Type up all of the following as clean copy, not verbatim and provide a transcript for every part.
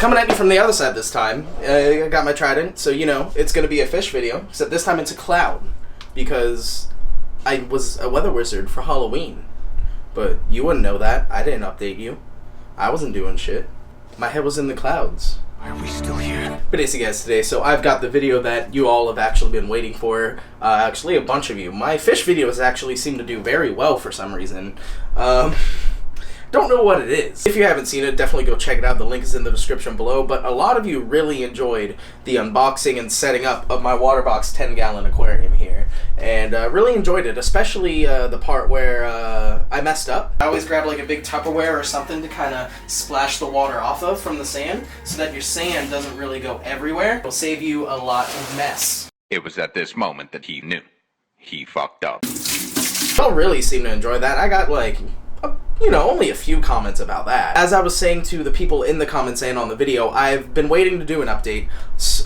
Coming at you from the other side this time. I got my trident, so you know, it's going to be a fish video, except this time it's a cloud, because I was a weather wizard for Halloween. But you wouldn't know that. I didn't update you. I wasn't doing shit. My head was in the clouds. Why are we still here? But it's you guys today, so I've got the video that you all have actually been waiting for. Actually, a bunch of you. My fish videos actually seem to do very well for some reason. Don't know what it is. If you haven't seen it, definitely go check it out. The link is in the description below. But a lot of you really enjoyed the unboxing and setting up of my Waterbox 10-gallon aquarium here. And really enjoyed it, especially the part where I messed up. I always grab like a big Tupperware or something to kind of splash the water off of from the sand so that your sand doesn't really go everywhere. It'll save you a lot of mess. It was at this moment that he knew. He fucked up. I don't really seem to enjoy that. I got like, you know, only a few comments about that. As I was saying to the people in the comments and on the video, I've been waiting to do an update,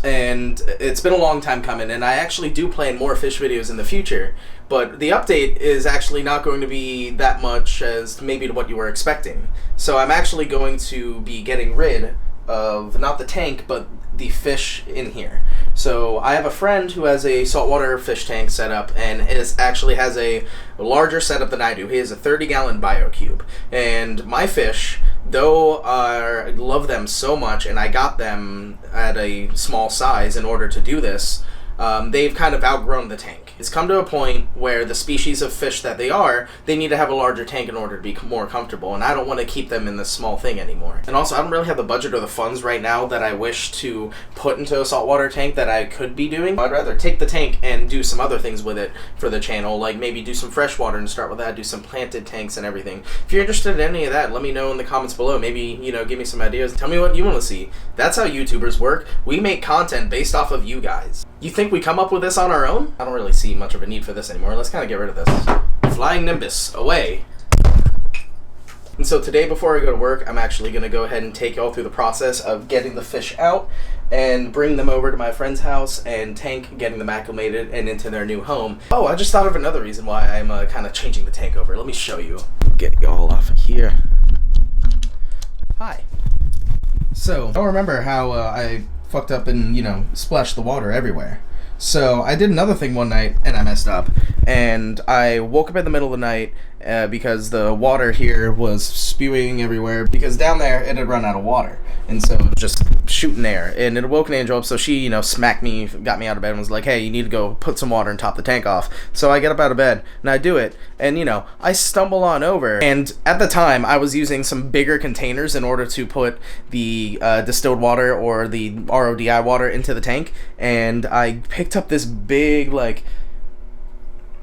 and it's been a long time coming, and I actually do plan more fish videos in the future, but the update is actually not going to be that much as maybe what you were expecting. So I'm actually going to be getting rid of, not the tank, but the fish in here. So I have a friend who has a saltwater fish tank set up and actually has a larger setup than I do. He has a 30-gallon BioCube. And my fish, though I love them so much and I got them at a small size in order to do this, they've kind of outgrown the tank. It's come to a point where the species of fish that they need to have a larger tank in order to be more comfortable, and I don't want to keep them in this small thing anymore. And also, I don't really have the budget or the funds right now that I wish to put into a saltwater tank that I could be doing. I'd rather take the tank and do some other things with it for the channel, like maybe do some freshwater and start with that, do some planted tanks and everything. If you're interested in any of that, let me know in the comments below. Maybe, you know, give me some ideas. Tell me what you want to see. That's how YouTubers work. We make content based off of you guys. You think we come up with this on our own? I don't really see much of a need for this anymore. Let's kind of get rid of this. Flying Nimbus, away. And so today, before I go to work, I'm actually going to go ahead and take y'all through the process of getting the fish out and bring them over to my friend's house and tank, getting them acclimated and into their new home. Oh, I just thought of another reason why I'm kind of changing the tank over. Let me show you. Get y'all off of here. Hi. So, I remember how I fucked up and, you know, splashed the water everywhere. So I did another thing one night and I messed up, and I woke up in the middle of the night because the water here was spewing everywhere, because down there it had run out of water, and so it was just shooting air, and it woke an angel up, so she, you know, smacked me, got me out of bed and was like, hey, you need to go put some water and top the tank off. So I get up out of bed and I do it, and you know, I stumble on over, and at the time I was using some bigger containers in order to put the distilled water or the RODI water into the tank, and I picked up this big, like,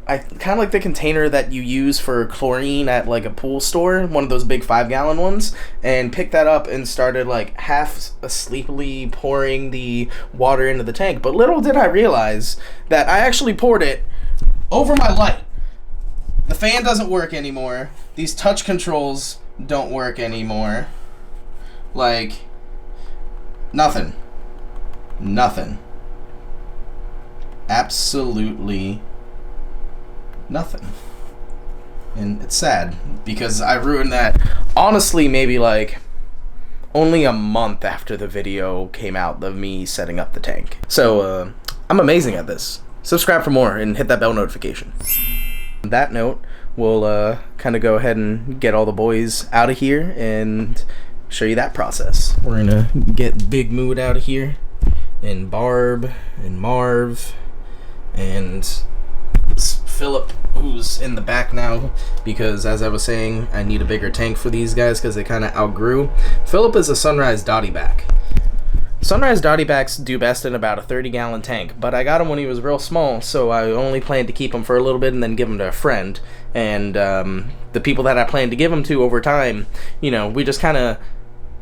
kind of like the container that you use for chlorine at like a pool store, one of those big 5-gallon ones, and picked that up and started like half sleepily pouring the water into the tank. But little did I realize that I actually poured it over my light. The fan doesn't work anymore. These touch controls don't work anymore. Like, nothing. Nothing. Absolutely nothing. And it's sad because I ruined that, honestly, maybe like only a month after the video came out of me setting up the tank. So I'm amazing at this. Subscribe for more and hit that bell notification. On that note, we'll kind of go ahead and get all the boys out of here and show you that process. We're gonna get Big Mood out of here, and Barb and Marv and Phillip, who's in the back now, because as I was saying, I need a bigger tank for these guys because they kind of outgrew. Phillip is a Sunrise Dotty back. Sunrise Dotty backs do best in about a 30-gallon tank, but I got him when he was real small, so I only planned to keep him for a little bit and then give him to a friend. And the people that I planned to give him to over time, you know, we just kind of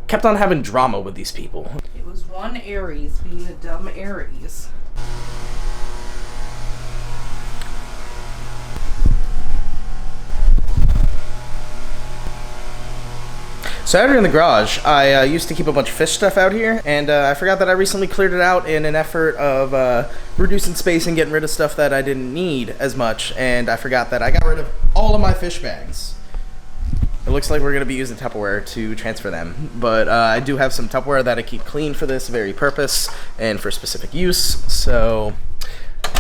kept on having drama with these people. It was one Aries being a dumb Aries. So out here in the garage, I used to keep a bunch of fish stuff out here, and I forgot that I recently cleared it out in an effort of reducing space and getting rid of stuff that I didn't need as much, and I forgot that I got rid of all of my fish bags. looks like we're going to be using Tupperware to transfer them. But I do have some Tupperware that I keep clean for this very purpose and for specific use. So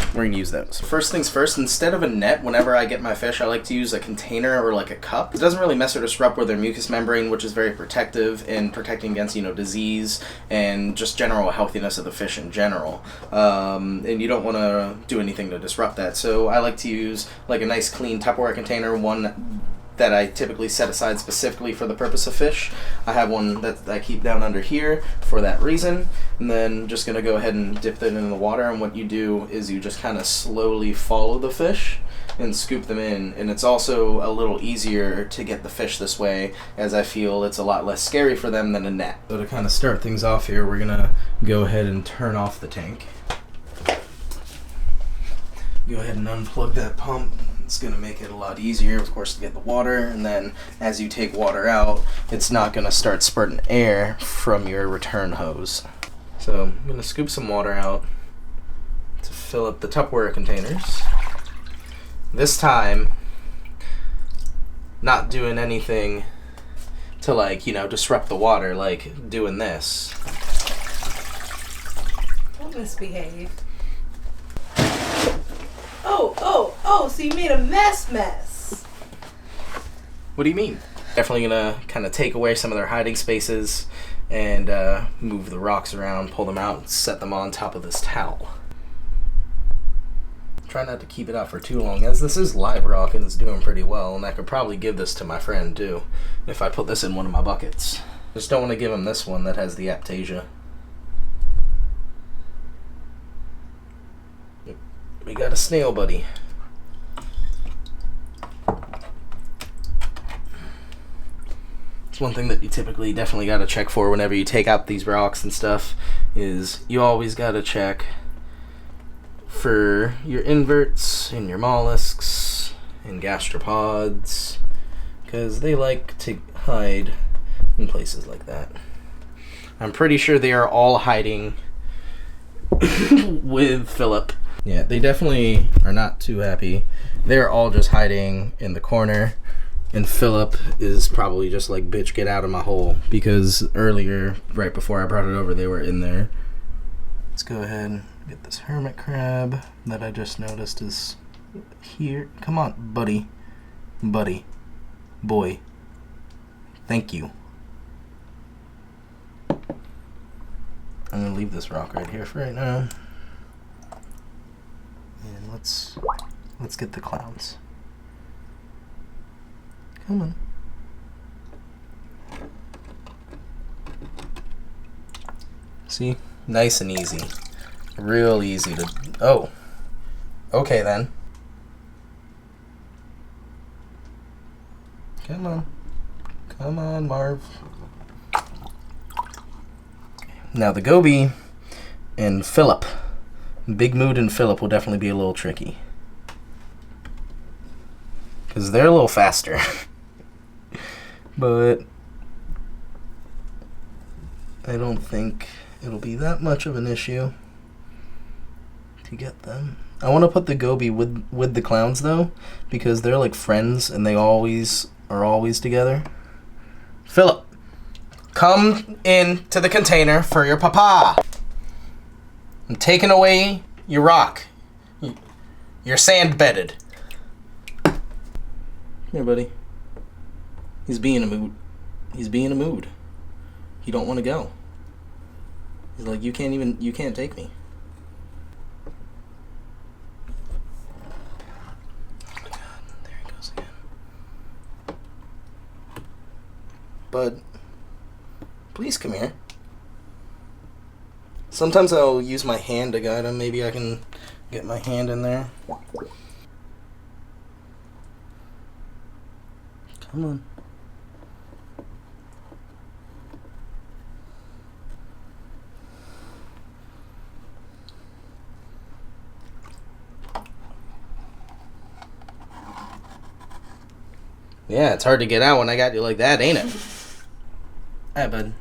we're going to use those. First things first, instead of a net, whenever I get my fish, I like to use a container or like a cup. It doesn't really mess or disrupt with their mucous membrane, which is very protective in protecting against, disease and just general healthiness of the fish in general. And you don't want to do anything to disrupt that. So I like to use like a nice clean Tupperware container, one that I typically set aside specifically for the purpose of fish. I have one that I keep down under here for that reason, and then just going to go ahead and dip it in the water, and what you do is you just kind of slowly follow the fish and scoop them in, and it's also a little easier to get the fish this way, as I feel it's a lot less scary for them than a net. So to kind of start things off here, we're going to go ahead and turn off the tank. Go ahead and unplug that pump. It's going to make it a lot easier, of course, to get the water, and then as you take water out, it's not going to start spurting air from your return hose. So I'm going to scoop some water out to fill up the Tupperware containers. This time, not doing anything to disrupt the water, like doing this. Don't misbehave. Oh, so you made a mess. What do you mean? Definitely gonna kind of take away some of their hiding spaces and move the rocks around, pull them out, and set them on top of this towel. Try not to keep it out for too long, as this is live rock and it's doing pretty well, and I could probably give this to my friend too if I put this in one of my buckets. Just don't want to give him this one that has the aptasia. We got a snail buddy. It's one thing that you definitely got to check for whenever you take out these rocks and stuff, is you always got to check for your inverts and your mollusks and gastropods, because they like to hide in places like that. I'm pretty sure they are all hiding with Phillip. Yeah, they definitely are not too happy. They're all just hiding in the corner, and Phillip is probably just like, bitch, get out of my hole, because earlier, right before I brought it over, they were in there. Let's go ahead and get this hermit crab that I just noticed is here. Come on, buddy. Boy. Thank you. I'm gonna leave this rock right here for right now. And let's get the clowns. Come on. See? Nice and easy. Real easy to... Oh. Okay, then. Come on. Come on, Marv. Now the goby and Phillip. Big Mood and Phillip will definitely be a little tricky, because they're a little faster. But I don't think it'll be that much of an issue to get them. I want to put the goby with the clowns though, because they're like friends and they always together. Phillip, come in to the container for your papa. I'm taking away your rock. You're sand bedded. Here, buddy. He's being a mood. He don't want to go. He's like, you can't take me. Oh my God, there he goes again. Bud, please come here. Sometimes I'll use my hand to guide him. Maybe I can get my hand in there. Come on. Yeah, it's hard to get out when I got you like that, ain't it? Alright, bud.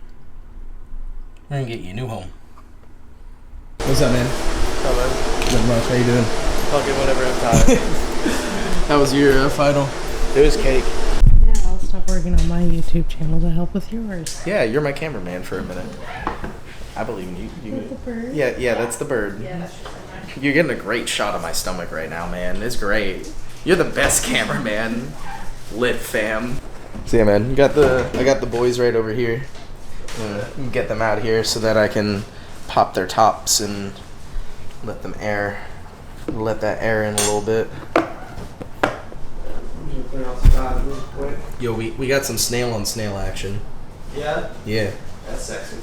We're gonna get you a new home. What's up, man? How man? Not much. How you doing? Fucking whatever, I'm tired. How was your final? It was cake. Yeah, I was stop working on my YouTube channel to help with yours. Yeah, you're my cameraman for a minute. I believe in you. With the bird? Yeah, that's the bird. Yeah. You're getting a great shot of my stomach right now, man. It's great. You're the best cameraman. Lit fam. So yeah, man, I got the boys right over here. Get them out of here so that I can pop their tops and let them air. Let that air in a little bit. Yo, we got some snail on snail action. Yeah? Yeah. That's sexy.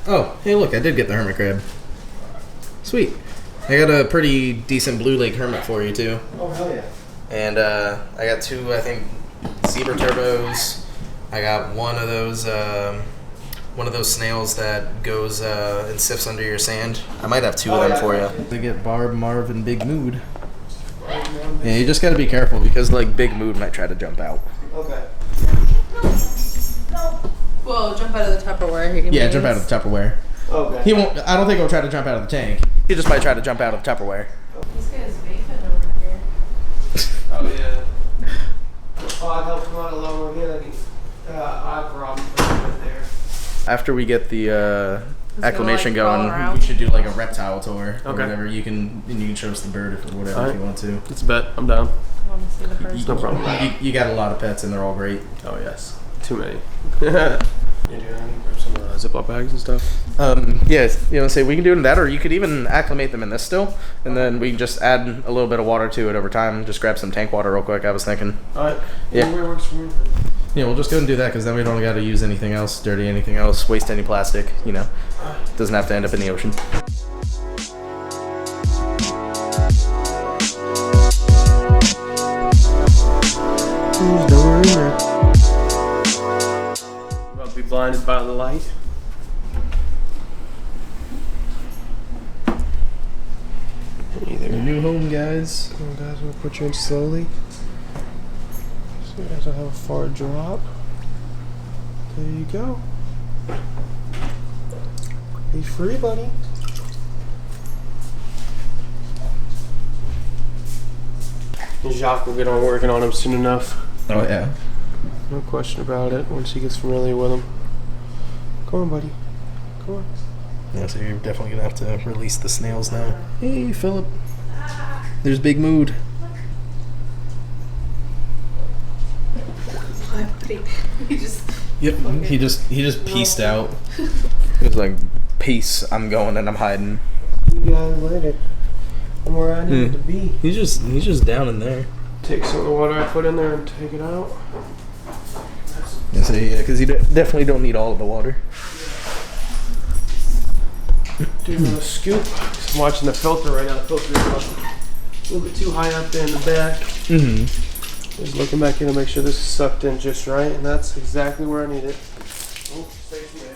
Oh, hey look, I did get the hermit crab. Sweet. I got a pretty decent blue lake hermit for you too. Oh, hell yeah. And I got two, I think, zebra turbos. I got one of those snails that goes and sifts under your sand. I might have two of them for you. They get Barb, Marv, and Big Mood. Yeah, you just gotta be careful because like Big Mood might try to jump out. Okay. Well, jump out of the Tupperware. Yeah, jump out of the Tupperware. Okay. He won't. I don't think he'll try to jump out of the tank. He just might try to jump out of the Tupperware. This guy's vaping over here. Oh, yeah. Oh, I helped him out a lot more here. Eye problem right there. After we get the acclimation like, crawl going, around? we should do like a reptile tour or Okay. whatever. You can show us the bird or whatever Alright. if you want to. It's a bet. I'm down. I want to see the first No one. problem. You got a lot of pets and they're all great. Oh, yes. Too many. You doing grab some Ziploc bags and stuff? Yes, say we can do that, or you could even acclimate them in this still, and then we can just add a little bit of water to it over time. Just grab some tank water real quick. I was thinking. Alright. Yeah. Where works for me? Yeah, we'll just go and do that because then we don't got to use anything else, dirty anything else, waste any plastic. Doesn't have to end up in the ocean. About to be blinded by the light. Your new home, guys. Come on, guys, we'll put you in slowly. So you guys don't have a far drop. There you go. Be free, buddy. Jacques will get on working on him soon enough. Oh yeah. No question about it. Once he gets familiar with him. Come on, buddy. Come on. Yeah, so you're definitely gonna have to release the snails now. Hey, Phillip. There's Big Mood. He just. Yep. He just pieced out. He was like, "Peace. I'm going and I'm hiding." You guys later. I'm where I need to be. He's just down in there. Take some of the water I put in there and take it out. Yeah, so because you definitely don't need all of the water. Do a scoop. I'm watching the filter right now. The filter is a little bit too high up there in the back. Mm-hmm. Just looking back in to make sure this is sucked in just right, and that's exactly where I need it. Oh, stay here.